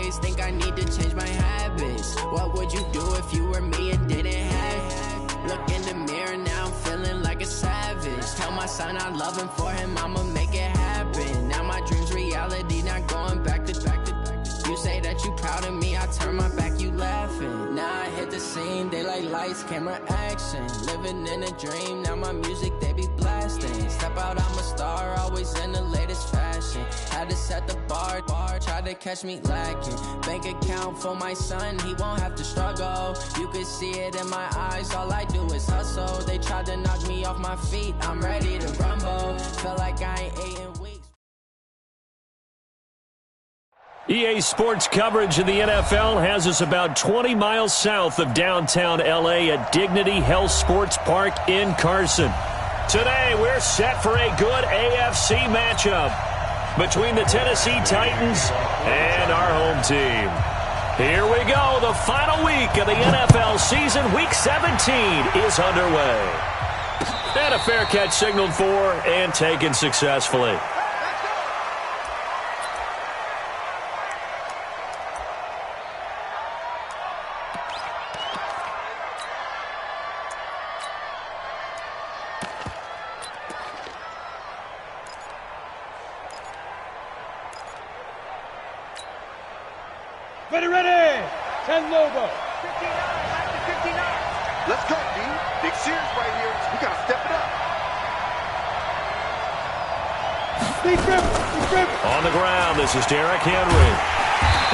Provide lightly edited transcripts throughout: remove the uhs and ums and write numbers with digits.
always think I need to change my habits. What would you do if you were me and didn't have it? Look in the mirror now, I'm feeling like a savage. Tell my son I love him, for him I'ma make it happen. Now my dream's reality, not going back to back to back. You say that you proud of me, I turn my back, you laughing. Now I hit the scene, daylight lights, camera action. Living in a dream, now my music they be blasting. Step out, I'm a star, always in the latest fashion. Had to set the bar, try to catch me lacking. Bank account for my son, he won't have to struggle. You could see it in my eyes, all I do is hustle. They tried to knock me off my feet, I'm ready to rumble. Felt like I ain't ate in weeks. EA Sports coverage of the NFL has us about 20 miles south of downtown LA at Dignity Health Sports Park in Carson. Today, we're set for a good AFC matchup between the Tennessee Titans and our home team. Here we go. The final week of the NFL season. Week 17 is underway. And a fair catch signaled for and taken successfully. Ready! 10 Lobo. 59, back to 59. Let's go, D. Big series right here. We got to step it up. On the ground, this is Derrick Henry.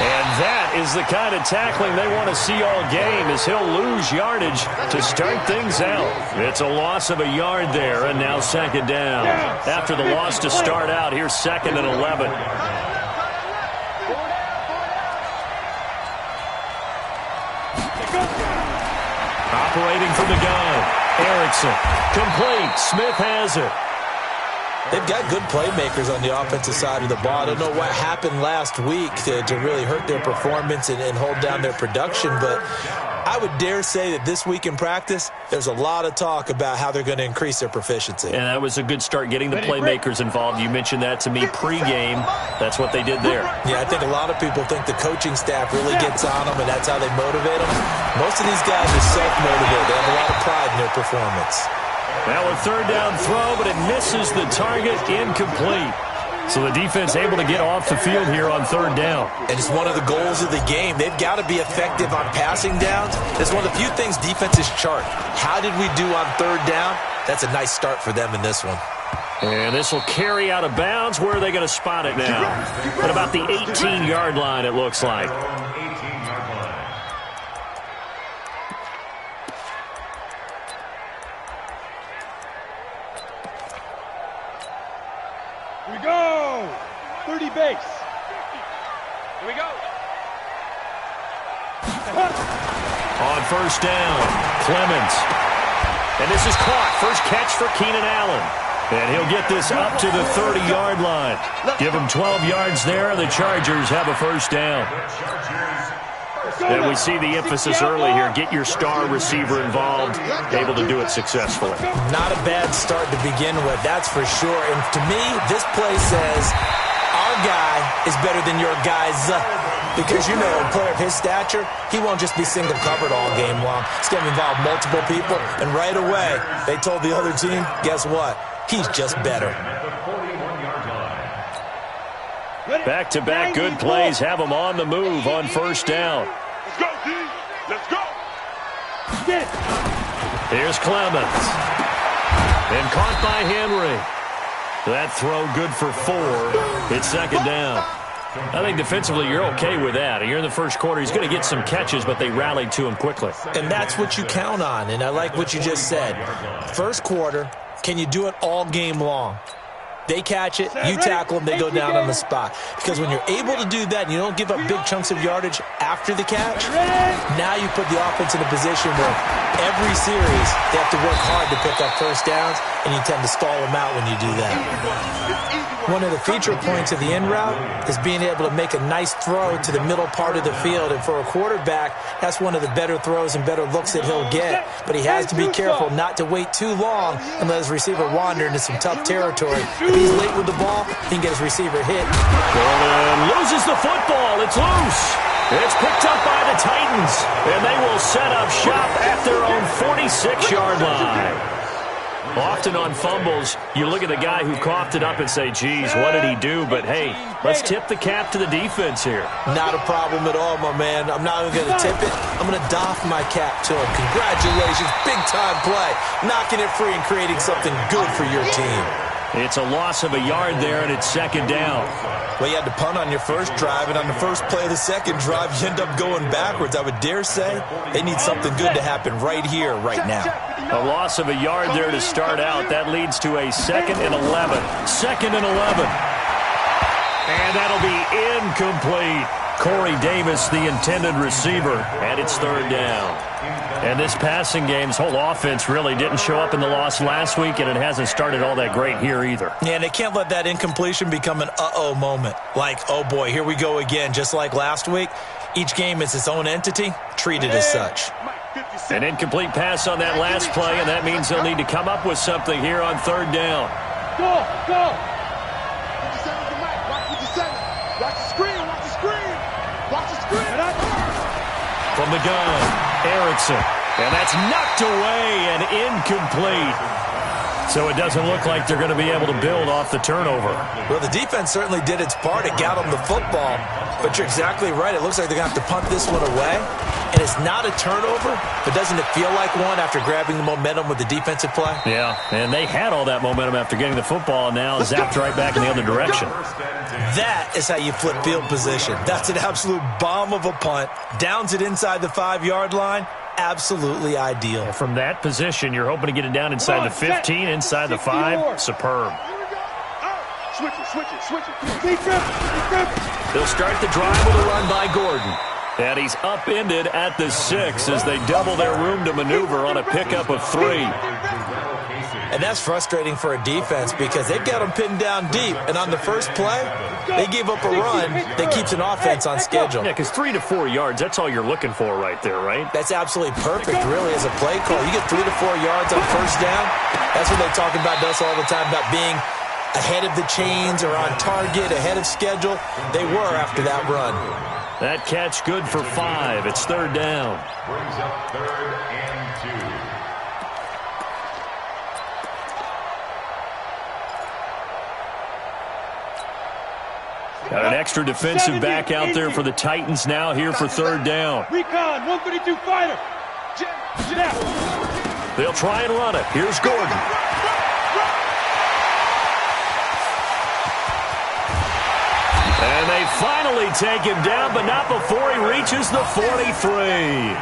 And that is the kind of tackling they want to see all game, as he'll lose yardage to start things out. It's a loss of a yard there, and now second down. After the loss to start out, here's 2nd and 11. Operating from the gun, Erickson, complete, Smith has it. They've got good playmakers on the offensive side of the ball. I don't know what happened last week to really hurt their performance and hold down their production, but I would dare say that this week in practice, there's a lot of talk about how they're going to increase their proficiency. And that was a good start, getting the playmakers involved. You mentioned that to me pregame. That's what they did there. Yeah, I think a lot of people think the coaching staff really gets on them, and that's how they motivate them. Most of these guys are self-motivated. They have a lot of pride in their performance. Now a third down throw, but it misses the target, incomplete. So the defense able to get off the field here on third down. And it's one of the goals of the game. They've got to be effective on passing downs. It's one of the few things defenses chart. How did we do on third down? That's a nice start for them in this one. And this will carry out of bounds. Where are they going to spot it now? At about the 18-yard line, it looks like. Here we go! 30 base. Here we go. On first down, Clemens. And this is caught. First catch for Keenan Allen. And he'll get this up to the 30-yard line. Give him 12 yards there. The Chargers have a first down. And we see the emphasis early here. Get your star receiver involved. Able to do it successfully. Not a bad start to begin with, that's for sure. And to me, this play says our guy is better than your guys. Because, you know, a player of his stature, he won't just be single covered all game long. He's going to involve multiple people. And right away, they told the other team, guess what? He's just better. Back-to-back good plays have them on the move on first down. Let's go, D. Let's go. Here's Clemens. And caught by Henry. That throw good for 4. It's second down. I think defensively you're okay with that. Here in the first quarter, he's going to get some catches, but they rallied to him quickly. And that's what you count on, and I like what you just said. First quarter, can you do it all game long? They catch it, you tackle them, they go down on the spot. Because when you're able to do that and you don't give up big chunks of yardage after the catch, now you put the offense in a position where every series they have to work hard to pick up first downs, and you tend to stall them out when you do that. One of the feature points of the in route is being able to make a nice throw to the middle part of the field. And for a quarterback, that's one of the better throws and better looks that he'll get. But he has to be careful not to wait too long and let his receiver wander into some tough territory if he's late with the ball, he can get his receiver hit. Gordon loses the football. It's loose. It's picked up by the Titans, and they will set up shop at their own 46-yard line. Often on fumbles, you look at the guy who coughed it up and say, geez, what did he do? But, hey, let's tip the cap to the defense here. Not a problem at all, my man. I'm not even going to tip it. I'm going to doff my cap to him. Congratulations. Big-time play. Knocking it free and creating something good for your team. It's a loss of a yard there, and it's second down. Well, you had to punt on your first drive, and on the first play of the second drive, you end up going backwards. I would dare say they need something good to happen right here, right now. A loss of a yard there to start out. That leads to a 2nd and 11. 2nd and 11. And that'll be incomplete. Corey Davis, the intended receiver, and it's third down. And this passing game's whole offense really didn't show up in the loss last week, and it hasn't started all that great here either. Yeah, and they can't let that incompletion become an uh-oh moment. Like, oh boy, here we go again. Just like last week, each game is its own entity, treated as such. An incomplete pass on that last play, and that means they'll need to come up with something here on third down. Go, go. Watch the screen, watch the screen. Watch the screen. From the gun, Erickson. And that's knocked away and incomplete. So it doesn't look like they're going to be able to build off the turnover. Well, the defense certainly did its part. It got them the football. But you're exactly right. It looks like they're going to have to punt this one away. And it's not a turnover, but doesn't it feel like one after grabbing the momentum with the defensive play? Yeah, and they had all that momentum after getting the football, and now zapped right back in the other direction. That is how you flip field position. That's an absolute bomb of a punt. Downs it inside the 5-yard line. Absolutely ideal. From that position, you're hoping to get it down inside the 15, inside the 5. Superb. Switch it. They'll start the drive with a run by Gordon. And he's upended at the 6 as they double their room to maneuver on a pickup of 3. And that's frustrating for a defense because they've got them pinned down deep. And on the first play, they gave up a run that keeps an offense on schedule. Yeah, because 3 to 4 yards, that's all you're looking for right there, right? That's absolutely perfect, really, as a play call. You get 3 to 4 yards on first down. That's what they talk about us all the time, about being ahead of the chains or on target, ahead of schedule. They were after that run. That catch good for 5. It's third down. Brings up 3rd and 2. Got an extra defensive back out there for the Titans now here for third down. Recon, 132 fighter. They'll try and run it. Here's Gordon. And they finally take him down, but not before he reaches the 43.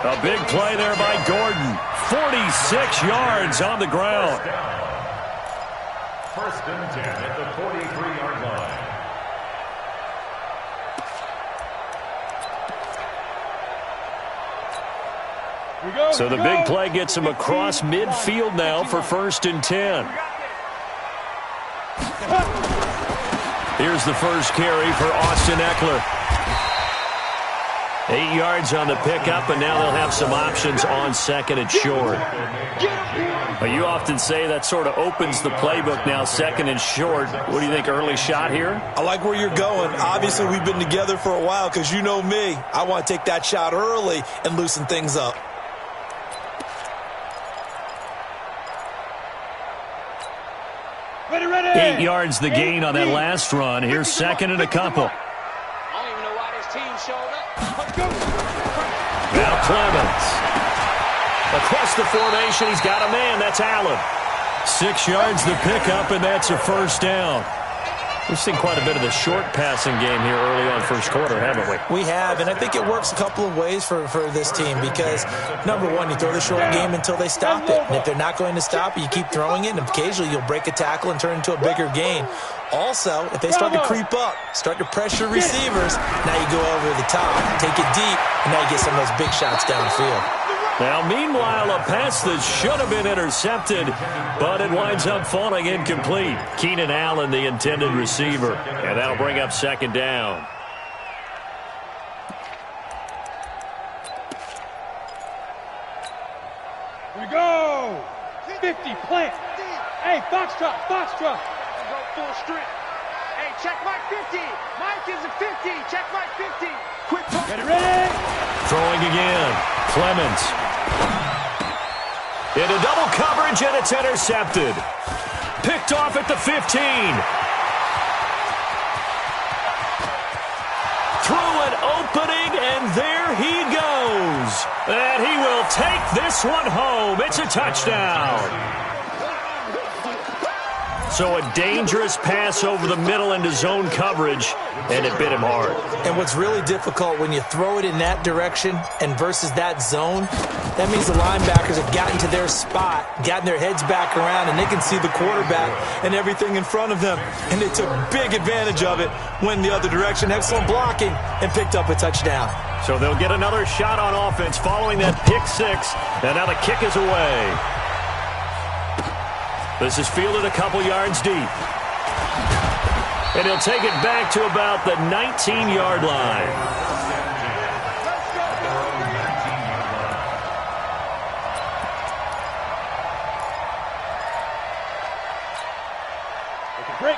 A big play there by Gordon. 46 yards on the ground. 1st and 10 at the 43-yard line. So the big play gets him across midfield now for 1st and 10. Here's the first carry for Austin Eckler. 8 yards on the pickup, and now they'll have some options on 2nd and short. But you often say that sort of opens the playbook now, 2nd and short. What do you think, early shot here? I like where you're going. Obviously, we've been together for a while because you know me. I want to take that shot early and loosen things up. Ready. 8 yards the gain on that last run. Here's 2nd and a couple. I don't even know why this team showed up. Now Clemens. Across the formation, he's got a man. That's Allen. 6 yards the pickup, and that's a first down. We've seen quite a bit of the short passing game here early on first quarter, haven't we? We have, and I think it works a couple of ways for this team because, number one, you throw the short game until they stop it. And if they're not going to stop it, you keep throwing it, and occasionally you'll break a tackle and turn it into a bigger gain. Also, if they start to creep up, start to pressure receivers, now you go over the top, take it deep, and now you get some of those big shots downfield. Now, meanwhile, a pass that should have been intercepted, but it winds up falling incomplete. Keenan Allen, the intended receiver, and that'll bring up 2nd down. We go. 50 plant. Hey, Foxtrot. full strength. Hey, check Mike 50. Mike is a 50. Check Mike 50. Quick touch. Get it ready. Throwing again. Clemens. Into double coverage, and it's intercepted. Picked off at the 15. Through an opening, and there he goes. And he will take this one home. It's a touchdown. So a dangerous pass over the middle into zone coverage, and it bit him hard. And what's really difficult when you throw it in that direction and versus that zone, that means the linebackers have gotten to their spot, gotten their heads back around, and they can see the quarterback and everything in front of them. And they took big advantage of it, went the other direction, excellent blocking, and picked up a touchdown. So they'll get another shot on offense following that pick six, and now the kick is away. This is fielded a couple yards deep. And he'll take it back to about the 19-yard line.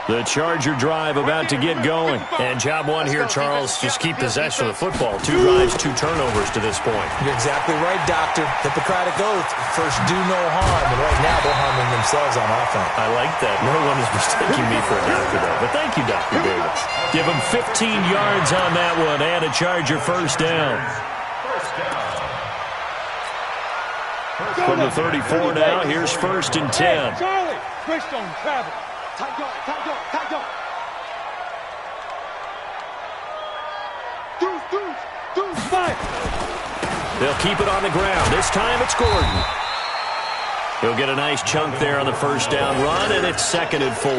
The Charger drive about to get going. And job one here, Charles, just keep possession of the football. 2 drives, 2 turnovers to this point. You're exactly right, Doctor. Hippocratic oath. First, do no harm. And right now, they're harming themselves on offense. I like that. No one is mistaking me for a doctor, though. But thank you, Dr. Davis. Give him 15 yards on that one and a Charger first down. From the 34 now, here's 1st and 10. Hey, Charlie, twist on travel. Tight dog, tight dog, tight dog. Deuce. Fire. They'll keep it on the ground. This time it's Gordon. He'll get a nice chunk there on the first down run, and it's 2nd and 4.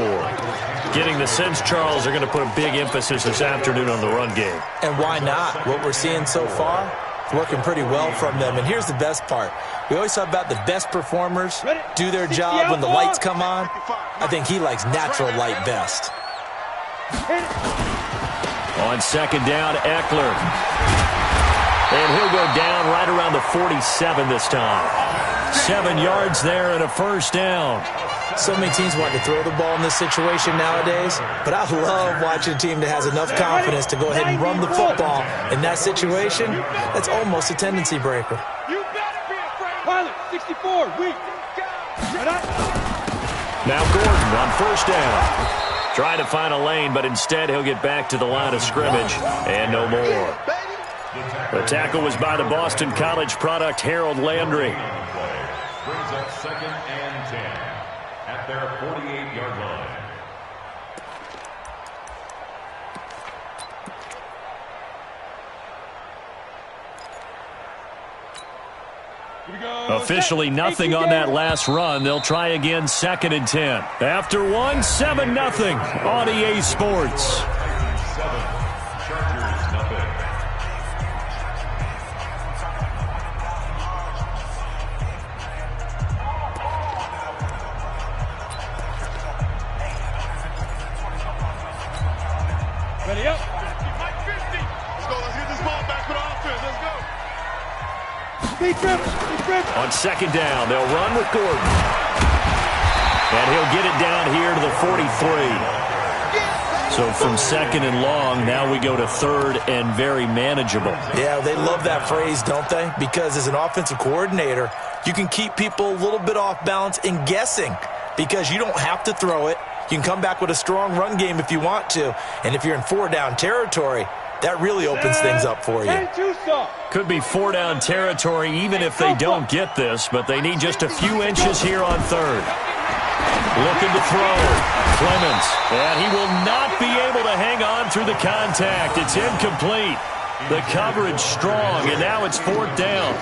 Getting the sense, Charles, are going to put a big emphasis this afternoon on the run game. And why not? What we're seeing so far, it's working pretty well from them. And here's the best part. We always talk about the best performers do their job when the lights come on. I think he likes natural light best. On 2nd down, Eckler. And he'll go down right around the 47 this time. 7 yards there and a first down. So many teams want to throw the ball in this situation nowadays, but I love watching a team that has enough confidence to go ahead and run the football. In that situation, that's almost a tendency breaker. You better be afraid. Pilot, 64, weak. Now Gordon on first down. Trying to find a lane, but instead he'll get back to the line of scrimmage, and no more. The tackle was by the Boston College product, Harold Landry. Brings up 2nd and 10 at their 48-yard line. Officially nothing on that last run. They'll try again 2nd and 10. After one, 7-0 on EA Sports. Chargers, nothing. Ready up. Mike 50. Let's go. Let's get this ball back for the offense. Let's go. Speed trip. On 2nd down, they'll run with Gordon. And he'll get it down here to the 43. So from 2nd and long, now we go to 3rd and very manageable. Yeah, they love that phrase, don't they? Because as an offensive coordinator, you can keep people a little bit off balance and guessing because you don't have to throw it. You can come back with a strong run game if you want to. And if you're in 4-down territory, that really opens things up for you. Could be 4-down territory even if they don't get this, but they need just a few inches here on 3rd. Looking to throw. Clemens. And he will not be able to hang on through the contact. It's incomplete. The coverage strong, and now it's 4th down.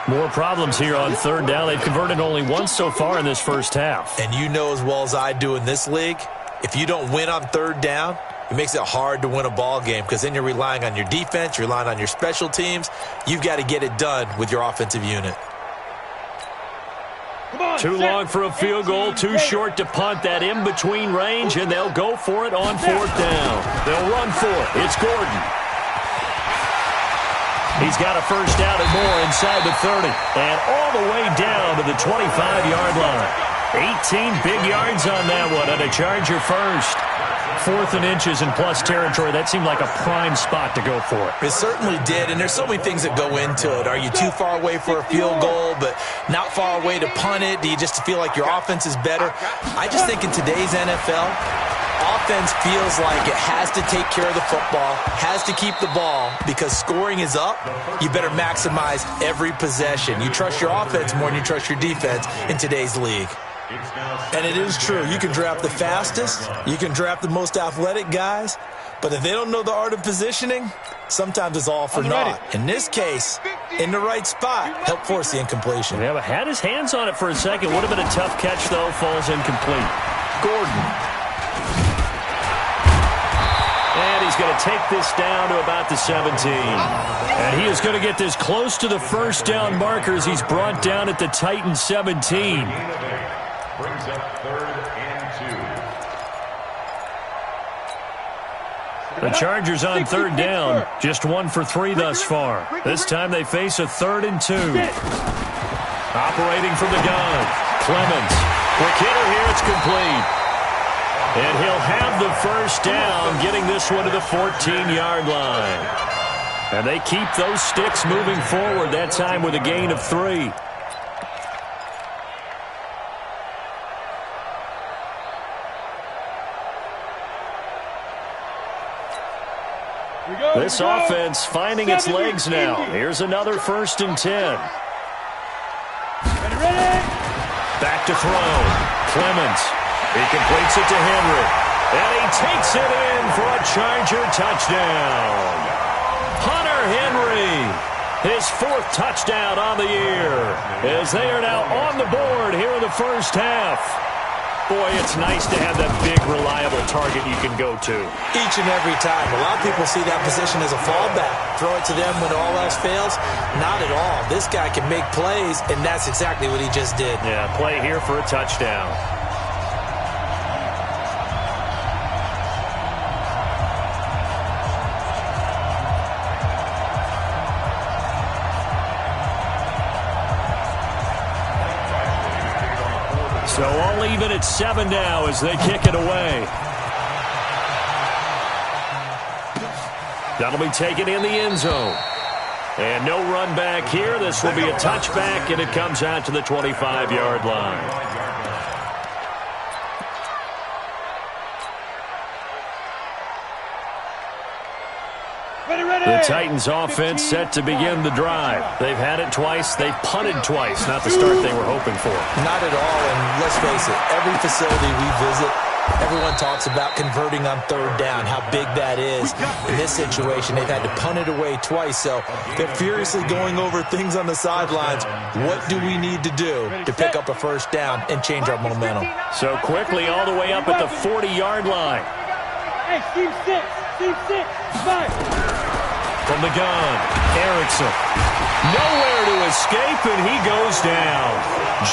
More problems here on 3rd down. They've converted only once so far in this first half. And you know as well as I do in this league, if you don't win on 3rd down, it makes it hard to win a ball game because then you're relying on your defense, you're relying on your special teams. You've got to get it done with your offensive unit. Too long for a field goal, too short to punt. That in-between range, and they'll go for it on 4th down. They'll run for it. It's Gordon. He's got a first down and more inside the 30, and all the way down to the 25-yard line. 18 big yards on that one, and a Charger first. 4th and inches in plus territory. That seemed like a prime spot to go for it. It certainly did, and there's so many things that go into it. Are you too far away for a field goal, but not far away to punt it? Do you just feel like your offense is better? I just think in today's NFL, offense feels like it has to take care of the football, has to keep the ball, because scoring is up. You better maximize every possession. You trust your offense more than you trust your defense in today's league. And it is true. You can draft the fastest. You can draft the most athletic guys. But if they don't know the art of positioning, sometimes it's all for naught. In this case, in the right spot, help force the incompletion. Yeah, but had his hands on it for a second. Would have been a tough catch, though. Falls incomplete. Gordon. And he's going to take this down to about the 17. And he is going to get this close to the first down markers. He's brought down at the Titans 17. Brings up 3rd and 2. The Chargers on 3rd down. Just 1 for 3 thus far. This time they face a 3rd and 2. Operating from the gun. Clemens. Quick hitter here. It's complete. And he'll have the first down, getting this one to the 14-yard line. And they keep those sticks moving forward, that time with a gain of 3. This offense finding its legs now. Here's another 1st and 10. Back to throw. Clemens. He completes it to Henry. And he takes it in for a Charger touchdown. Hunter Henry. His 4th touchdown on the year. As they are now on the board here in the first half. Boy, it's nice to have that big, reliable target you can go to. Each and every time. A lot of people see that position as a fallback. Throw it to them when all else fails. Not at all. This guy can make plays, and that's exactly what he just did. Yeah, play here for a touchdown. So all even at 7 now as they kick it away. That'll be taken in the end zone. And no run back here. This will be a touchback, and it comes out to the 25-yard line. The Titans offense set to begin the drive. They've had it twice. They've punted twice. Not the start they were hoping for. Not at all, and let's face it, every facility we visit, everyone talks about converting on 3rd down, how big that is. In this situation, they've had to punt it away twice, so they're furiously going over things on the sidelines. What do we need to do to pick up a first down and change our momentum? So quickly all the way up at the 40-yard line. Hey, Steve 6, 5. From the gun, Erickson. Nowhere to escape, and he goes down.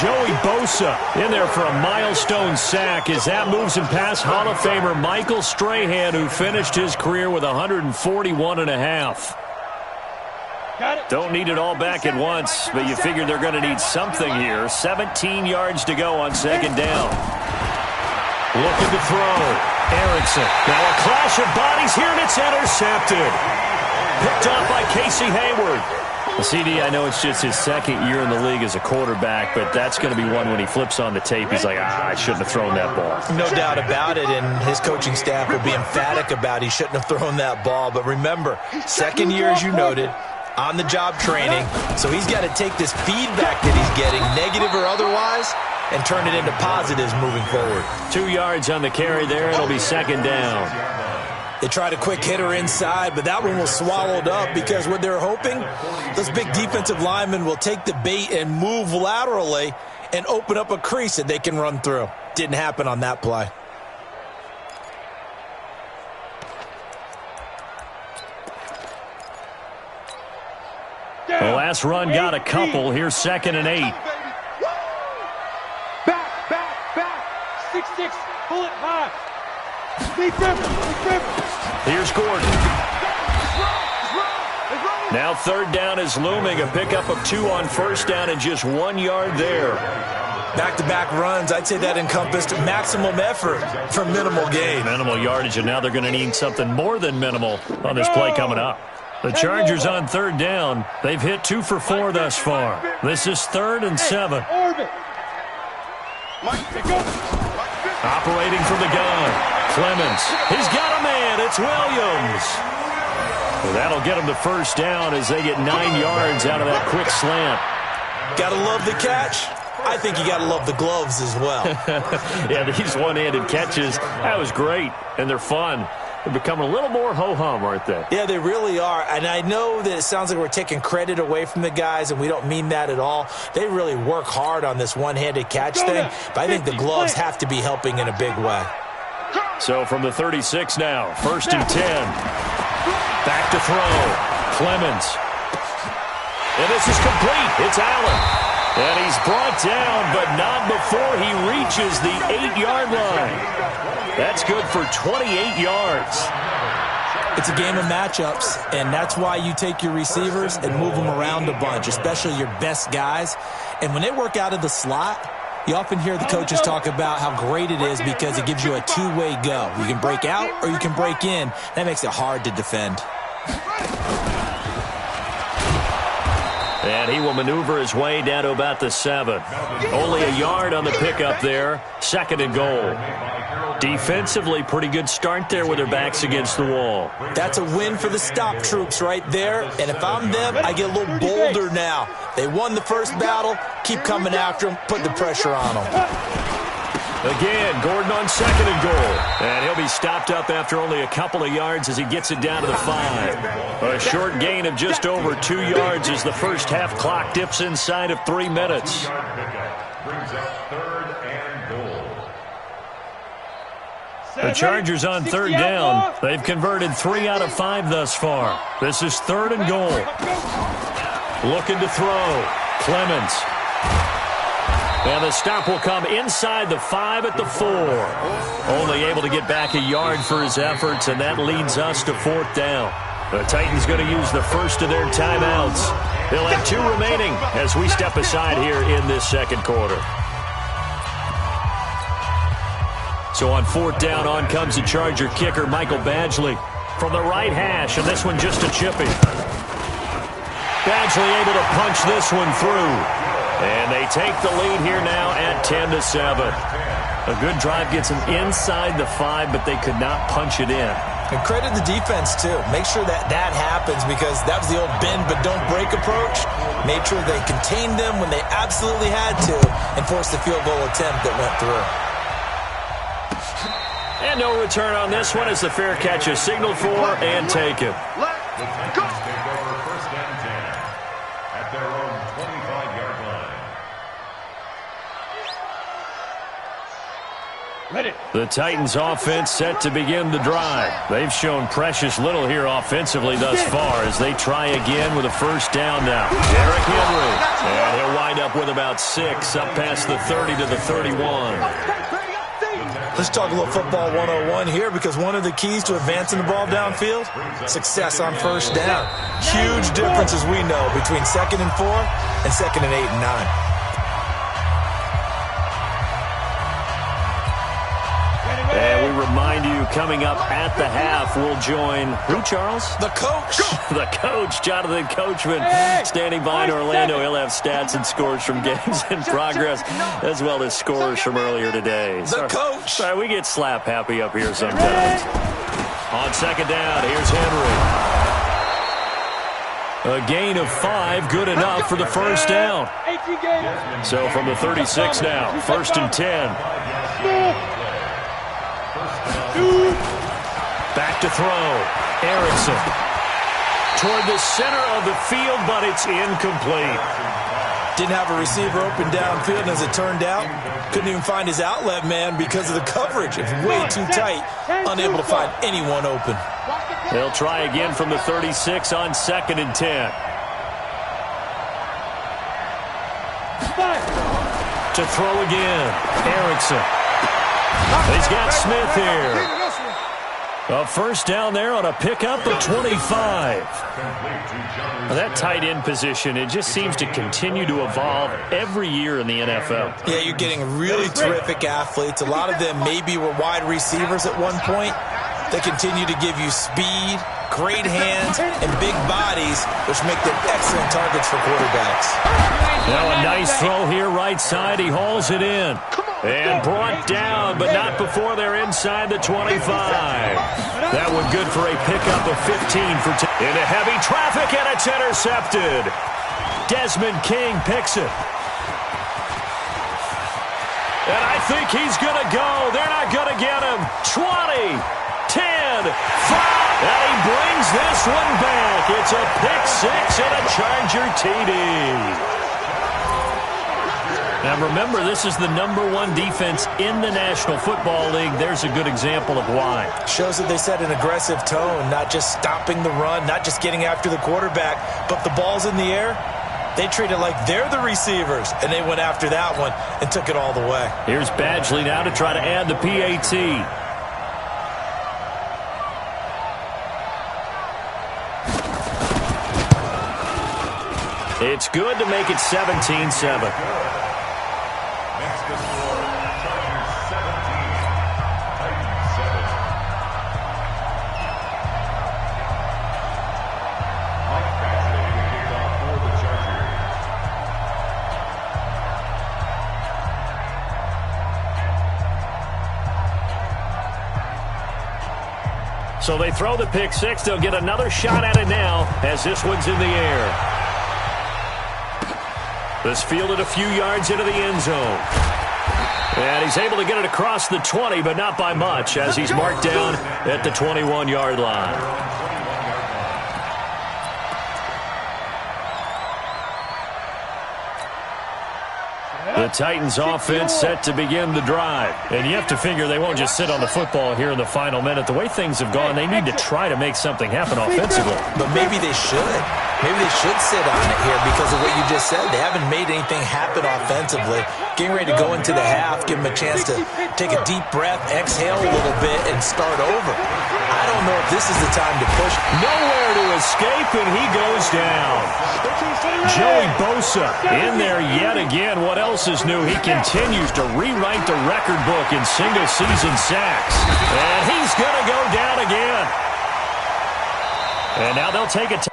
Joey Bosa in there for a milestone sack as that moves him past Hall of Famer Michael Strahan, who finished his career with 141.5. Don't need it all back at once, but you figure they're going to need something here. 17 yards to go on 2nd down. Looking to throw. Erickson. Now a clash of bodies here, and it's intercepted. Picked off by Casey Hayward. The CD, I know it's just his 2nd year in the league as a quarterback, but that's going to be one when he flips on the tape. He's like, I shouldn't have thrown that ball. No doubt about it, and his coaching staff will be emphatic about he shouldn't have thrown that ball. But remember, 2nd year, as you noted, on-the-job training, so he's got to take this feedback that he's getting, negative or otherwise, and turn it into positives moving forward. 2 yards on the carry there. It'll be 2nd down. They tried a quick hitter inside, but that one was swallowed up because what they're hoping, those big defensive linemen will take the bait and move laterally and open up a crease that they can run through. Didn't happen on that play. The last run got a couple. Here's 2nd and 8. Back. 6-6, pull it high. Here's Gordon. Now 3rd down is looming. A pickup of 2 on 1st down and just 1 yard there. Back-to-back runs, I'd say that encompassed maximum effort for minimal gain. Minimal yardage, and now they're going to need something more than minimal on this play coming up. The Chargers on third down. They've hit 2 for 4 thus far. This is 3rd and 7. Operating from the gun. Clemens. He's got a man. It's Williams. Well, that'll get them the first down as they get 9 yards out of that quick slant. Gotta love the catch. I think you gotta love the gloves as well. Yeah, these one-handed catches, that was great, and they're fun. They're becoming a little more ho-hum, aren't they? Yeah, they really are. And I know that it sounds like we're taking credit away from the guys, and we don't mean that at all. They really work hard on this one-handed catch thing, but I think the gloves have to be helping in a big way. So from the 36 now, 1st and 10. Back to throw. Clemens. And this is complete. It's Allen. And he's brought down, but not before he reaches the 8-yard line. That's good for 28 yards. It's a game of matchups, and that's why you take your receivers and move them around a bunch, especially your best guys. And when they work out of the slot, you often hear the coaches talk about how great it is because it gives you a two-way go. You can break out or you can break in. That makes it hard to defend. And he will maneuver his way down to about the 7. Only a yard on the pickup there. 2nd and goal. Defensively, pretty good start there with their backs against the wall. That's a win for the stop troops right there. And if I'm them, I get a little bolder now. They won the first battle. Keep coming after them. Put the pressure on them. Again, Gordon on 2nd and goal. And he'll be stopped up after only a couple of yards as he gets it down to the 5. A short gain of just over 2 yards as the first half clock dips inside of 3 minutes. Brings up 3rd and goal. The Chargers on 3rd down. They've converted 3 out of 5 thus far. This is 3rd and goal. Looking to throw. Clemens. And the stop will come inside the 5 at the 4. Only able to get back a yard for his efforts, and that leads us to 4th down. The Titans going to use the first of their timeouts. They'll have 2 remaining as we step aside here in this 2nd quarter. So on 4th down, on comes the Charger kicker, Michael Badgley, from the right hash, and this one just a chippy. Badgley able to punch this one through. And they take the lead here now at 10-7. A good drive gets them inside the 5, but they could not punch it in. And credit the defense, too. Make sure that happens because that was the old bend but don't break approach. Made sure they contained them when they absolutely had to and forced the field goal attempt that went through. And no return on this one as the fair catch is signaled for and taken. Let's go. Take over 1st and 10 at their own 25-yard line. The Titans offense set to begin the drive. They've shown precious little here offensively thus far as they try again with a 1st down now. Derrick Henry. And he'll wind up with about 6 up past the 30 to the 31. Let's talk a little football 101 here because one of the keys to advancing the ball downfield, success on 1st down. Huge difference, as we know, between 2nd and 4 and 2nd and 8 and 9. And we remind you, coming up at the half, we'll join who, Charles? The coach. The coach, Jonathan Coachman, standing by in Orlando. He'll have stats and scores from games in progress, as well as scores from earlier today. The coach. Sorry, we get slap happy up here sometimes. On 2nd down, here's Henry. A gain of 5, good enough for the 1st down. So from the 36 now, 1st and 10. Back to throw. Erickson. Toward the center of the field, but it's incomplete. Didn't have a receiver open downfield, and as it turned out, couldn't even find his outlet man because of the coverage. It was way too tight, unable to find anyone open. They'll try again from the 36 on 2nd and 10. To throw again. Erickson. He's got Smith here. A first down there on a pickup of 25. That tight end position, it just seems to continue to evolve every year in the NFL. Yeah, you're getting really terrific athletes. A lot of them maybe were wide receivers at one point. They continue to give you speed, great hands, and big bodies, which make them excellent targets for quarterbacks. Now a nice throw here right side. He hauls it in. And brought down, but not before they're inside the 25. That one good for a pickup of 15 for into heavy traffic, and it's intercepted. Desmond King picks it. And I think he's going to go. They're not going to get him. 20, 10, 5. And he brings this one back. It's a pick six and a Charger TD. Now, remember, this is the #1 defense in the National Football League. There's a good example of why. Shows that they set an aggressive tone, not just stopping the run, not just getting after the quarterback, but the ball's in the air. They treat it like they're the receivers, and they went after that one and took it all the way. Here's Badgley now to try to add the PAT. It's good to make it 17-7. So they throw the pick six. They'll get another shot at it now as this one's in the air. This fielded a few yards into the end zone. And he's able to get it across the 20, but not by much, as he's marked down at the 21-yard line. The Titans offense set to begin the drive. And you have to figure they won't just sit on the football here in the final minute. The way things have gone, they need to try to make something happen offensively. But maybe they should. Maybe they should sit on it here because of what you just said. They haven't made anything happen offensively. Getting ready to go into the half, give them a chance to take a deep breath, exhale a little bit, and start over. I don't know if this is the time to push. Nowhere to escape, and he goes down. Joey Bosa in there yet again. What else is new? He continues to rewrite the record book in single-season sacks. And he's going to go down again. And now they'll take it.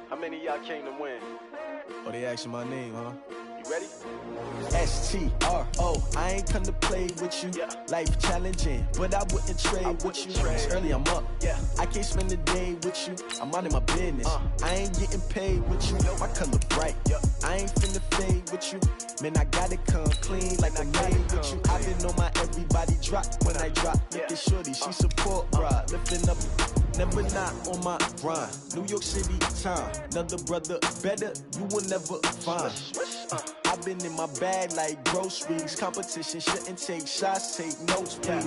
How many of y'all came to win? Oh, they asking my name, huh? You ready? S-T-R-O, I ain't come to play with you. Life challenging, but I wouldn't trade with you. It's early, I'm up. I can't spend the day with you. I'm out of my business. I ain't getting paid with you. My color bright. I ain't finna fade with you. Man, I gotta come clean like I made with you. I been on my everybody drop when I drop. Look at shorty, she support, bruh. Lifting up, never not on my grind. New York City time, another brother better, you will never find. I've been in my bag like groceries. Competition shouldn't take shots, take notes, please.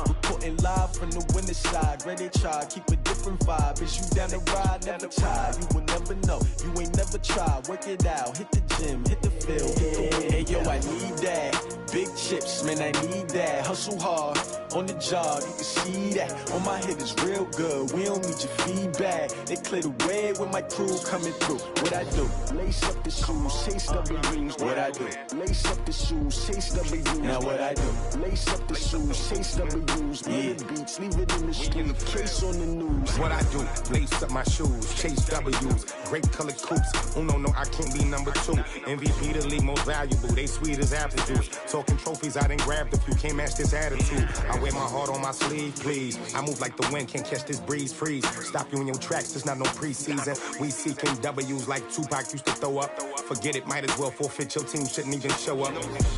Reporting live from the winning side. Ready to try, keep a different vibe. Is you down the ride, never tired. You will never know, you ain't never tried. Work it out, hit the gym, hit the field, hit the win. Hey yo, I need that. Big chips, man, I need that. Hustle hard, on the job, you can see that. On my hit is real good, we don't need your feedback. They clear the way with my crew coming through. What I do? Lace up the shoes, chase W's. What I do? Lace up the shoes, chase W's. Now what I do? Lace up the shoes, chase W's. Yeah, beats, leave it in the street, case on the news. What I do? Lace up my shoes, chase W's. Great colored coops. No, I can't be number 2. MVP the league most valuable. They sweet as apple juice. Talking trophies, I done grabbed a few. Can't match this attitude. I wear my heart on my sleeve, please. I move like the wind, can't catch this breeze. Freeze. Stop you in your tracks. It's not no preseason. We seeking W's like Tupac used to throw up. Forget it, might as well forfeit that your team shouldn't even show up.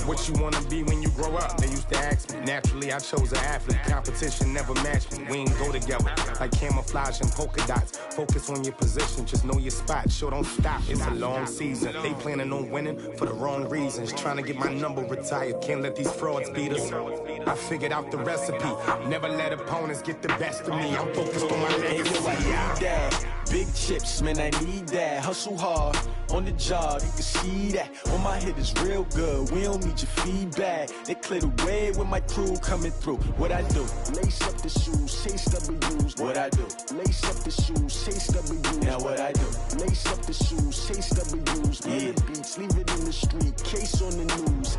What you wanna be when you grow up? They used to ask me. Naturally, I chose an athlete. Competition never matched me. We ain't go together like camouflage and polka dots. Focus on your position, just know your spot. Sure, don't stop. It's a long season. They planning on winning for the wrong reasons. Trying to get my number retired. Can't let these frauds beat us. I figured out the recipe. Never let opponents get the best of me. I'm focused on my legacy. Big chips, man, I need that. Hustle hard on the job, you can see that. On my head is real good, we don't need your feedback. They clear the way with my crew coming through. What I do? Lace up the shoes, chase W's. What I do? Lace up the shoes, chase W's. Now what I do? Lace up the shoes, chase W's. Yeah. Beats, leave it in the street, case on the news.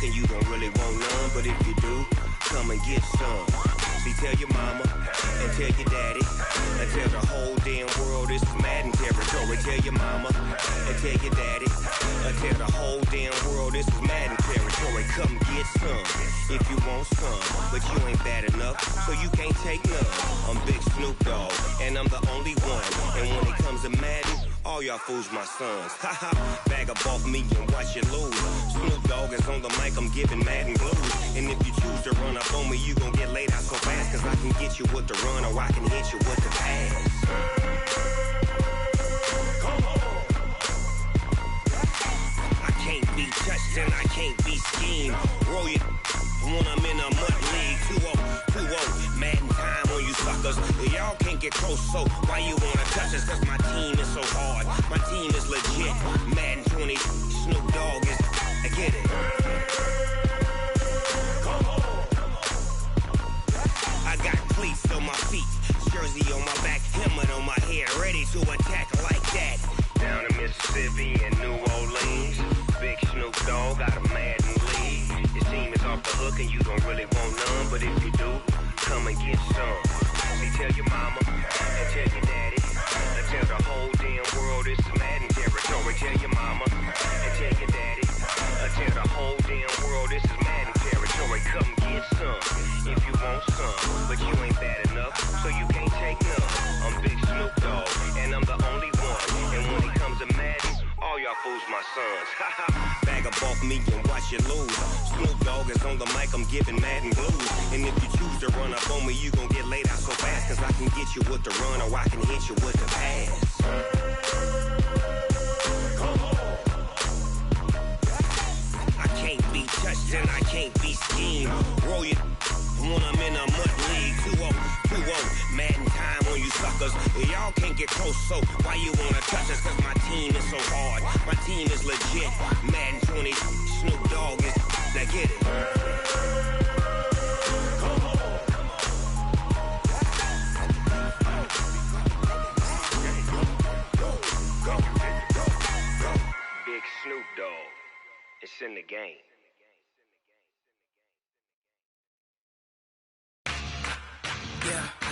And you don't really want none, but if you do, come and get some. See, tell your mama and tell your daddy and tell the whole damn world this is Madden territory. Tell your mama and tell your daddy and tell the whole damn world this is Madden territory. Come get some if you want some, but you ain't bad enough, so you can't take none. I'm Big Snoop Dogg, and I'm the only one. And when it comes to Madden, all y'all fools my sons. Haha, bag up off me and watch you lose. Snoop Dogg is on the mic, I'm giving Madden blues. And if you choose to run up on me, you gon' get laid out so fast, cause I can get you with the run or I can hit you with the pass. I can't be touched and I can't be schemed. Roll you when I'm in a mud league. 2-0, Madden time on you suckers. Y'all can't get close, so why you wanna touch us? Cause my team is so hard, my team is legit. Madden 20, Snoop Dogg is, I get it. I got cleats on my feet, jersey on my back, helmet on my head, ready to attack like that. Down in Mississippi and New Orleans, Big Snoop Dogg got a Madden league. Your team is off the hook and you don't really want none, but if you do, come and get some. See, tell your mama and tell your daddy and tell the whole damn world this is Madden territory. Tell your mama and tell your daddy and tell the whole damn world this is Madden territory. Come get some if you want some, but you ain't bad enough, so you can't take none. I'm Big Snoop Dogg, and I'm the only one. And when it comes to Madden, all y'all fools my sons. Bag up off me and watch you lose. Snoop Dogg is on the mic, I'm giving Madden blues. And if you choose to run up on me, you gon' get laid out so fast, cause I can get you with the run or I can hit you with the pass. I can't be touched and I can't be schemed. Roll you when I'm in a mud league. 2-0, Madden time on you suckers. Y'all can't get close, so why you wanna touch us? Cause my team is so hard, my team is legit. Madden 20, Snoop Dogg is, now get it. Big Snoop Dogg, it's in the game. Yeah.